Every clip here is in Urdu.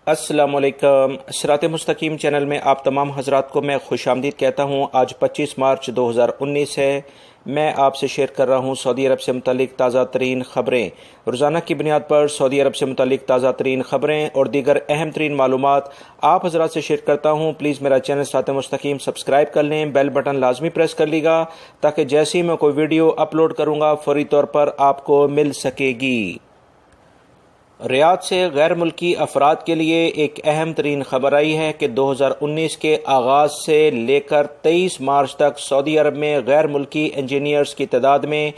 السلام علیکم۔ صراط مستقیم چینل میں آپ تمام حضرات کو میں خوش آمدید کہتا ہوں۔ آج 25 مارچ 2019 ہے۔ میں آپ سے شیئر کر رہا ہوں سعودی عرب سے متعلق تازہ ترین خبریں۔ روزانہ کی بنیاد پر سعودی عرب سے متعلق تازہ ترین خبریں اور دیگر اہم ترین معلومات آپ حضرات سے شیئر کرتا ہوں۔ پلیز میرا چینل صراط مستقیم سبسکرائب کر لیں، بیل بٹن لازمی پریس کر لیے گا تاکہ جیسے ہی میں کوئی ویڈیو اپلوڈ کروں گا فوری طور پر آپ کو مل سکے گی۔ ریاض سے غیر ملکی افراد کے لیے ایک اہم ترین خبر آئی ہے کہ 2019 کے آغاز سے لے کر 23 مارچ تک سعودی عرب میں غیر ملکی انجینئرز کی تعداد میں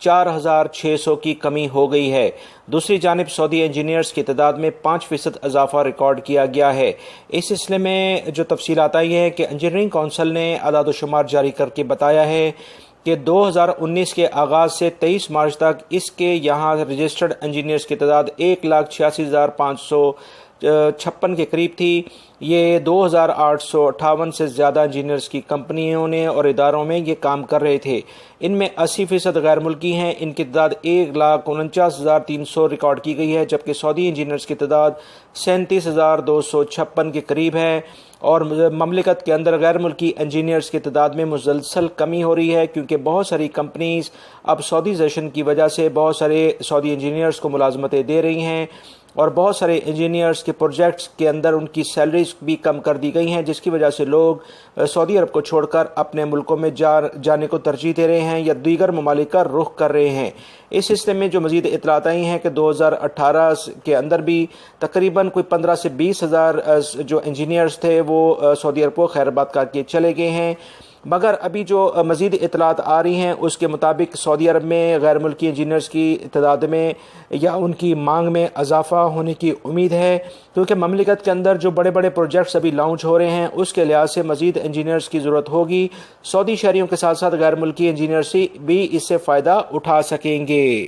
4600 کی کمی ہو گئی ہے۔ دوسری جانب سعودی انجینئرز کی تعداد میں 5% اضافہ ریکارڈ کیا گیا ہے۔ اس سلسلے میں جو تفصیلات آئی ہیں کہ انجینئرنگ کونسل نے اعداد و شمار جاری کر کے بتایا ہے کہ 2019 کے آغاز سے 23 مارچ تک اس کے یہاں رجسٹرڈ انجینئرز کی تعداد 1,86,556 کے قریب تھی۔ یہ 2,858 سے زیادہ انجینئرز کی کمپنیوں نے اور اداروں میں یہ کام کر رہے تھے۔ ان میں 80% غیر ملکی ہیں۔ ان کی تعداد 1,49,300 ریکارڈ کی گئی ہے، جبکہ سعودی انجینئرز کی تعداد 37,256 کے قریب ہے۔ اور مملکت کے اندر غیر ملکی انجینئرز کی تعداد میں مسلسل کمی ہو رہی ہے، کیونکہ بہت ساری کمپنیز اب سعودیزیشن کی وجہ سے بہت سارے سعودی انجینئرز کو ملازمتیں دے رہی ہیں، اور بہت سارے انجینئرز کے پروجیکٹس کے اندر ان کی سیلریز بھی کم کر دی گئی ہیں، جس کی وجہ سے لوگ سعودی عرب کو چھوڑ کر اپنے ملکوں میں جانے کو ترجیح دے رہے ہیں یا دیگر ممالک کا رخ کر رہے ہیں۔ اس سلسلے میں جو مزید اطلاعات آئی ہیں کہ 2018 کے اندر بھی تقریباً کوئی 15 سے 20 ہزار جو انجینئرز تھے وہ سعودی عرب کو خیر آباد کر کے چلے گئے ہیں، مگر ابھی جو مزید اطلاعات آ رہی ہیں اس کے مطابق سعودی عرب میں غیر ملکی انجینئرز کی تعداد میں یا ان کی مانگ میں اضافہ ہونے کی امید ہے، کیونکہ مملکت کے اندر جو بڑے بڑے پروجیکٹس ابھی لانچ ہو رہے ہیں اس کے لحاظ سے مزید انجینئرز کی ضرورت ہوگی۔ سعودی شہریوں کے ساتھ ساتھ غیر ملکی انجینئرز بھی اس سے فائدہ اٹھا سکیں گے۔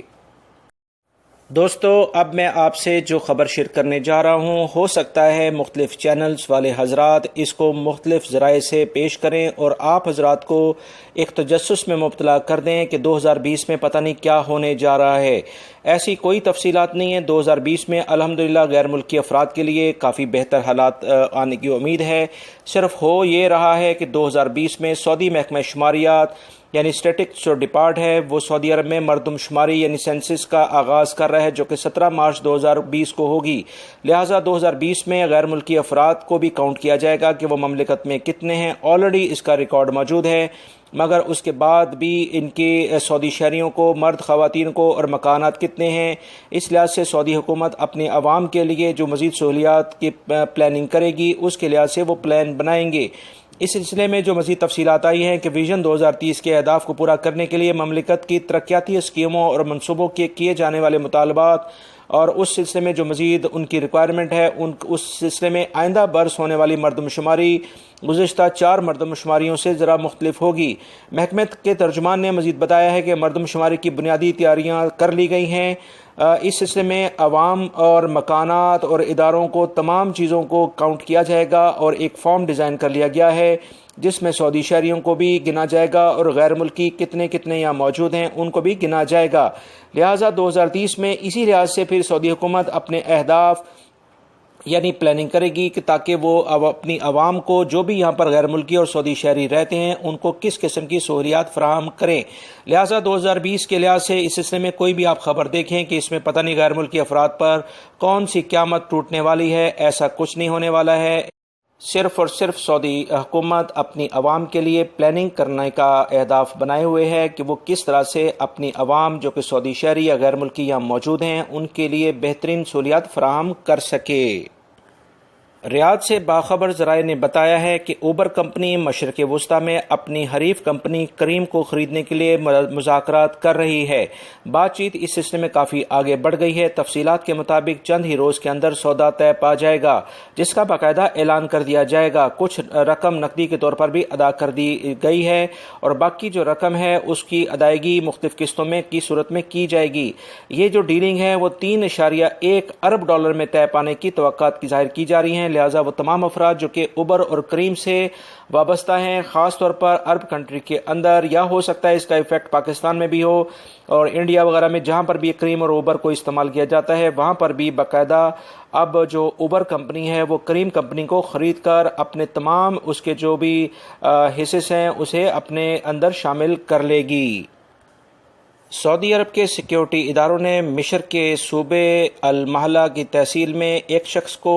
دوستو، اب میں آپ سے جو خبر شیئر کرنے جا رہا ہوں، ہو سکتا ہے مختلف چینلز والے حضرات اس کو مختلف ذرائع سے پیش کریں اور آپ حضرات کو ایک تجسس میں مبتلا کر دیں کہ 2020 میں پتہ نہیں کیا ہونے جا رہا ہے۔ ایسی کوئی تفصیلات نہیں ہے۔ 2020 میں الحمدللہ غیر ملکی افراد کے لیے کافی بہتر حالات آنے کی امید ہے۔ صرف ہو یہ رہا ہے کہ 2020 میں سعودی محکمہ شماریات یعنی اسٹیٹکس جو ڈپارٹ ہے وہ سعودی عرب میں مردم شماری یعنی سینسس کا آغاز کر رہا ہے، جو کہ 17 مارچ 2020 کو ہوگی۔ لہٰذا 2020 میں غیر ملکی افراد کو بھی کاؤنٹ کیا جائے گا کہ وہ مملکت میں کتنے ہیں۔ آلریڈی اس کا ریکارڈ موجود ہے، مگر اس کے بعد بھی ان کے سعودی شہریوں کو، مرد خواتین کو اور مکانات کتنے ہیں، اس لحاظ سے سعودی حکومت اپنے عوام کے لیے جو مزید سہولیات کی پلاننگ کرے گی اس کے لحاظ سے وہ پلان بنائیں گے۔ اس سلسلے میں جو مزید تفصیلات آئی ہیں کہ ویژن 2030 کے اہداف کو پورا کرنے کے لیے مملکت کی ترقیاتی اسکیموں اور منصوبوں کے کیے جانے والے مطالبات اور اس سلسلے میں جو مزید ان کی ریکوائرمنٹ ہے اس سلسلے میں آئندہ برس ہونے والی مردم شماری گزشتہ 4 مردم شماریوں سے ذرا مختلف ہوگی۔ محکمہ کے ترجمان نے مزید بتایا ہے کہ مردم شماری کی بنیادی تیاریاں کر لی گئی ہیں۔ اس سلسلے میں عوام اور مکانات اور اداروں کو تمام چیزوں کو کاؤنٹ کیا جائے گا اور ایک فارم ڈیزائن کر لیا گیا ہے جس میں سعودی شہریوں کو بھی گنا جائے گا اور غیر ملکی کتنے یہاں موجود ہیں ان کو بھی گنا جائے گا۔ لہٰذا 2030 میں اسی لحاظ سے پھر سعودی حکومت اپنے اہداف یعنی پلاننگ کرے گی کہ تاکہ وہ اپنی عوام کو جو بھی یہاں پر غیر ملکی اور سعودی شہری رہتے ہیں ان کو کس قسم کی سہولیات فراہم کریں۔ لہٰذا 2020 کے لحاظ سے اس سلسلے میں کوئی بھی آپ خبر دیکھیں کہ اس میں پتہ نہیں غیر ملکی افراد پر کون سی قیامت ٹوٹنے والی ہے، ایسا کچھ نہیں ہونے والا ہے۔ صرف اور صرف سعودی حکومت اپنی عوام کے لیے پلاننگ کرنے کا اہداف بنائے ہوئے ہے کہ وہ کس طرح سے اپنی عوام جو کہ سعودی شہری یا غیر ملکی یہاں موجود ہیں ان کے لیے بہترین سہولیات فراہم کر سکے۔ ریاض سے باخبر ذرائع نے بتایا ہے کہ اوبر کمپنی مشرق وسطی میں اپنی حریف کمپنی کریم کو خریدنے کے لیے مذاکرات کر رہی ہے۔ بات چیت اس سلسلے میں کافی آگے بڑھ گئی ہے۔ تفصیلات کے مطابق چند ہی روز کے اندر سودا طے پا جائے گا جس کا باقاعدہ اعلان کر دیا جائے گا۔ کچھ رقم نقدی کے طور پر بھی ادا کر دی گئی ہے اور باقی جو رقم ہے اس کی ادائیگی مختلف قسطوں میں کی صورت میں کی جائے گی۔ یہ جو ڈیلنگ ہے وہ $3.1 ارب میں طے پانے کی توقعات ظاہر کی جا رہی ہیں۔ لہٰذا وہ تمام افراد جو کہ اوبر اور کریم سے وابستہ ہیں، خاص طور پر عرب کنٹری کے اندر، یا ہو سکتا ہے اس کا ایفیکٹ پاکستان میں بھی ہو اور انڈیا وغیرہ میں جہاں پر بھی کریم اور اوبر کو استعمال کیا جاتا ہے، وہاں پر بھی باقاعدہ اب جو اوبر کمپنی ہے وہ کریم کمپنی کو خرید کر اپنے تمام اس کے جو بھی حصص ہیں اسے اپنے اندر شامل کر لے گی۔ سعودی عرب کے سیکیورٹی اداروں نے مصر کے صوبے المحلہ کی تحصیل میں ایک شخص کو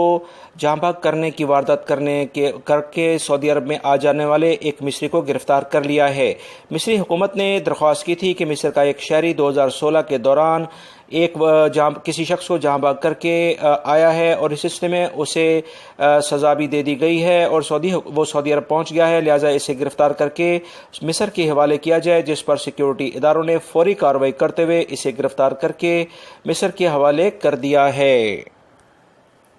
جاں بحق کرنے کی واردات کر کے سعودی عرب میں آ جانے والے ایک مصری کو گرفتار کر لیا ہے۔ مصری حکومت نے درخواست کی تھی کہ مصر کا ایک شہری 2016 کے دوران کسی شخص کو جاں بحق کر کے آیا ہے اور اس سلسلے میں اسے سزا بھی دے دی گئی ہے اور وہ سعودی عرب پہنچ گیا ہے، لہٰذا اسے گرفتار کر کے مصر کے حوالے کیا جائے، جس پر سیکیورٹی اداروں نے فوری کارروائی کرتے ہوئے اسے گرفتار کر کے مصر کے حوالے کر دیا ہے۔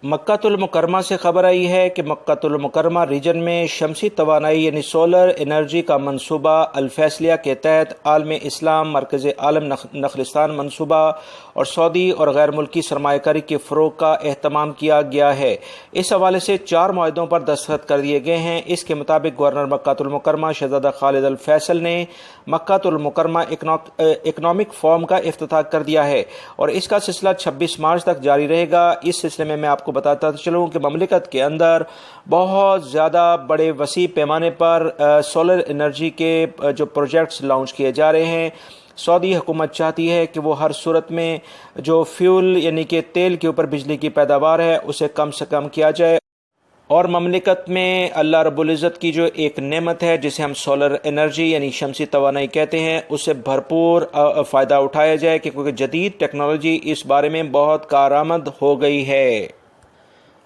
مکہ المکرمہ سے خبر آئی ہے کہ مکہ المکرمہ ریجن میں شمسی توانائی یعنی سولر انرجی کا منصوبہ الفیصلیہ کے تحت عالم اسلام، مرکز عالم نخلستان منصوبہ اور سعودی اور غیر ملکی سرمایہ کاری کے فروغ کا اہتمام کیا گیا ہے۔ اس حوالے سے 4 معاہدوں پر دستخط کر دیے گئے ہیں۔ اس کے مطابق گورنر مکہ المکرمہ شہزادہ خالد الفیصل نے مکہ المکرمہ اکنامک فورم کا افتتاح کر دیا ہے اور اس کا سلسلہ 26 مارچ تک جاری رہے گا۔ اس سلسلے میں آپ کو بتاتا چلوں کہ مملکت کے اندر بہت زیادہ بڑے وسیع پیمانے پر سولر انرجی کے جو پروجیکٹس لانچ کیے جا رہے ہیں۔ سعودی حکومت چاہتی ہے کہ وہ ہر صورت میں جو فیول یعنی کہ تیل کے اوپر بجلی کی پیداوار ہے اسے کم سے کم کیا جائے اور مملکت میں اللہ رب العزت کی جو ایک نعمت ہے جسے ہم سولر انرجی یعنی شمسی توانائی کہتے ہیں اس سے بھرپور فائدہ اٹھایا جائے، کیونکہ جدید ٹیکنالوجی اس بارے میں بہت کارآمد ہو گئی ہے۔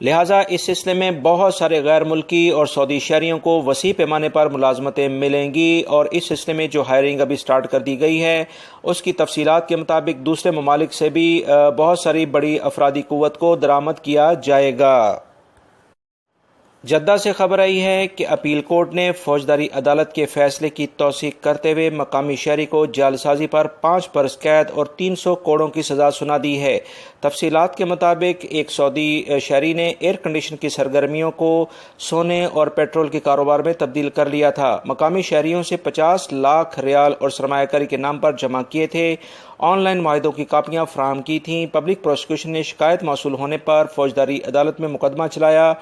لہٰذا اس سلسلے میں بہت سارے غیر ملکی اور سعودی شہریوں کو وسیع پیمانے پر ملازمتیں ملیں گی اور اس سلسلے میں جو ہائرنگ ابھی سٹارٹ کر دی گئی ہے اس کی تفصیلات کے مطابق دوسرے ممالک سے بھی بہت ساری بڑی افرادی قوت کو درآمد کیا جائے گا۔ جدہ سے خبر آئی ہے کہ اپیل کورٹ نے فوجداری عدالت کے فیصلے کی توثیق کرتے ہوئے مقامی شہری کو جعل سازی پر 5 برس قید اور 300 کوڑوں کی سزا سنا دی ہے۔ تفصیلات کے مطابق ایک سعودی شہری نے ایئر کنڈیشن کی سرگرمیوں کو سونے اور پیٹرول کے کاروبار میں تبدیل کر لیا تھا۔ مقامی شہریوں سے 50 لاکھ ریال اور سرمایہ کاری کے نام پر جمع کیے تھے، آن لائن معاہدوں کی کاپیاں فراہم کی تھیں۔ پبلک پروسیکیوشن نے شکایت موصول ہونے پر فوجداری عدالت میں مقدمہ چلایا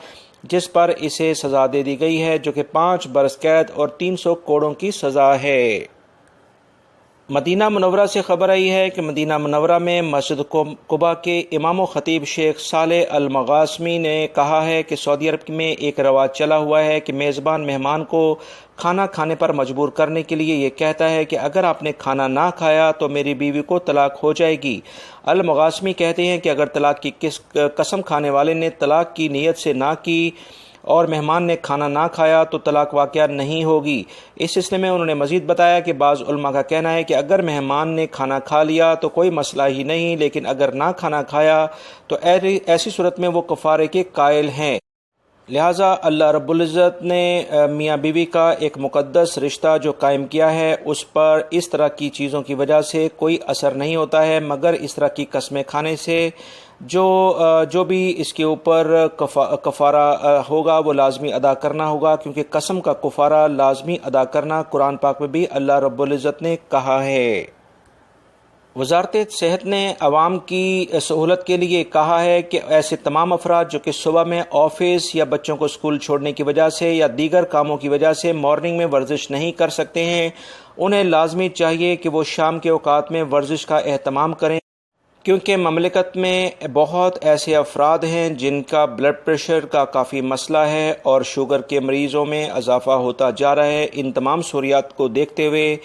جس پر اسے سزا دے دی گئی ہے جو کہ 5 برس قید اور 300 کوڑوں کی سزا ہے۔ مدینہ منورہ سے خبر آئی ہے کہ مدینہ منورہ میں مسجد قباء کے امام و خطیب شیخ صالح المغاسمی نے کہا ہے کہ سعودی عرب میں ایک رواج چلا ہوا ہے کہ میزبان مہمان کو کھانا کھانے پر مجبور کرنے کے لیے یہ کہتا ہے کہ اگر آپ نے کھانا نہ کھایا تو میری بیوی کو طلاق ہو جائے گی۔ المغاسمی کہتے ہیں کہ اگر طلاق کی قسم کھانے والے نے طلاق کی نیت سے نہ کی اور مہمان نے کھانا نہ کھایا تو طلاق واقع نہیں ہوگی۔ اس سلسلے میں انہوں نے مزید بتایا کہ بعض علماء کا کہنا ہے کہ اگر مہمان نے کھانا کھا لیا تو کوئی مسئلہ ہی نہیں، لیکن اگر نہ کھانا کھایا تو ایسی صورت میں وہ کفارے کے قائل ہیں۔ لہٰذا اللہ رب العزت نے میاں بیوی کا ایک مقدس رشتہ جو قائم کیا ہے اس پر اس طرح کی چیزوں کی وجہ سے کوئی اثر نہیں ہوتا ہے، مگر اس طرح کی قسمیں کھانے سے جو بھی اس کے اوپر کفارہ ہوگا وہ لازمی ادا کرنا ہوگا، کیونکہ قسم کا کفارہ لازمی ادا کرنا قرآن پاک میں بھی اللہ رب العزت نے کہا ہے۔ وزارت صحت نے عوام کی سہولت کے لیے کہا ہے کہ ایسے تمام افراد جو کہ صبح میں آفس یا بچوں کو اسکول چھوڑنے کی وجہ سے یا دیگر کاموں کی وجہ سے مارننگ میں ورزش نہیں کر سکتے ہیں، انہیں لازمی چاہیے کہ وہ شام کے اوقات میں ورزش کا اہتمام کریں، کیونکہ مملکت میں بہت ایسے افراد ہیں جن کا بلڈ پریشر کا کافی مسئلہ ہے اور شوگر کے مریضوں میں اضافہ ہوتا جا رہا ہے۔ ان تمام صورتحال کو دیکھتے ہوئے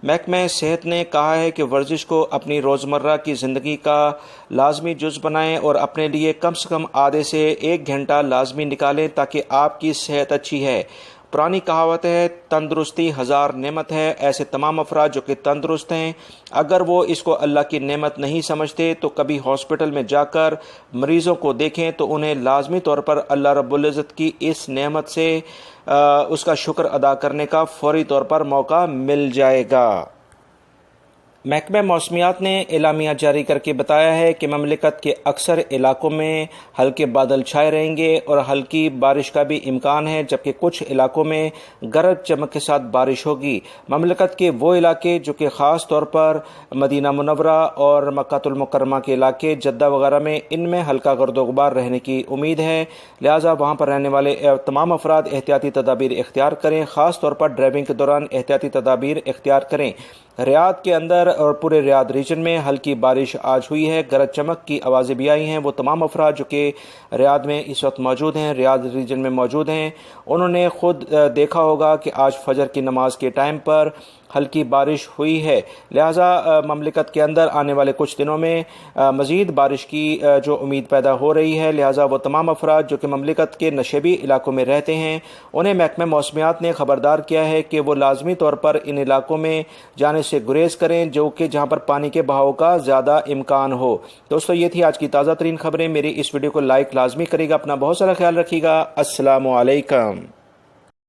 محکمہ صحت نے کہا ہے کہ ورزش کو اپنی روزمرہ کی زندگی کا لازمی جز بنائیں اور اپنے لیے کم سے کم آدھے سے 1 گھنٹہ لازمی نکالیں تاکہ آپ کی صحت اچھی ہے۔ پرانی کہاوت ہے تندرستی ہزار نعمت ہے۔ ایسے تمام افراد جو کہ تندرست ہیں اگر وہ اس کو اللہ کی نعمت نہیں سمجھتے تو کبھی ہاسپٹل میں جا کر مریضوں کو دیکھیں تو انہیں لازمی طور پر اللہ رب العزت کی اس نعمت سے اس کا شکر ادا کرنے کا فوری طور پر موقع مل جائے گا۔ محکمہ موسمیات نے اعلامیہ جاری کر کے بتایا ہے کہ مملکت کے اکثر علاقوں میں ہلکے بادل چھائے رہیں گے اور ہلکی بارش کا بھی امکان ہے، جبکہ کچھ علاقوں میں گرج چمک کے ساتھ بارش ہوگی۔ مملکت کے وہ علاقے جو کہ خاص طور پر مدینہ منورہ اور مکہ المکرمہ کے علاقے، جدہ وغیرہ میں، ان میں ہلکا گرد و غبار رہنے کی امید ہے، لہٰذا وہاں پر رہنے والے تمام افراد احتیاطی تدابیر اختیار کریں، خاص طور پر ڈرائیونگ کے دوران احتیاطی تدابیر اختیار کریں۔ ریاض کے اندر اور پورے ریاض ریجن میں ہلکی بارش آج ہوئی ہے، گرج چمک کی آوازیں بھی آئی ہیں۔ وہ تمام افراد جو کہ ریاض میں اس وقت موجود ہیں، ریاض ریجن میں موجود ہیں، انہوں نے خود دیکھا ہوگا کہ آج فجر کی نماز کے ٹائم پر ہلکی بارش ہوئی ہے، لہٰذا مملکت کے اندر آنے والے کچھ دنوں میں مزید بارش کی جو امید پیدا ہو رہی ہے، لہٰذا وہ تمام افراد جو کہ مملکت کے نشیبی علاقوں میں رہتے ہیں، انہیں محکمہ موسمیات نے خبردار کیا ہے کہ وہ لازمی طور پر ان علاقوں میں جانے سے گریز کریں جو کہ جہاں پر پانی کے بہاؤ کا زیادہ امکان ہو۔ دوستو، یہ تھی آج کی تازہ ترین خبریں۔ میری اس ویڈیو کو لائک لازمی کرے گا، اپنا بہت سارا خیال رکھیے گا۔ السلام علیکم۔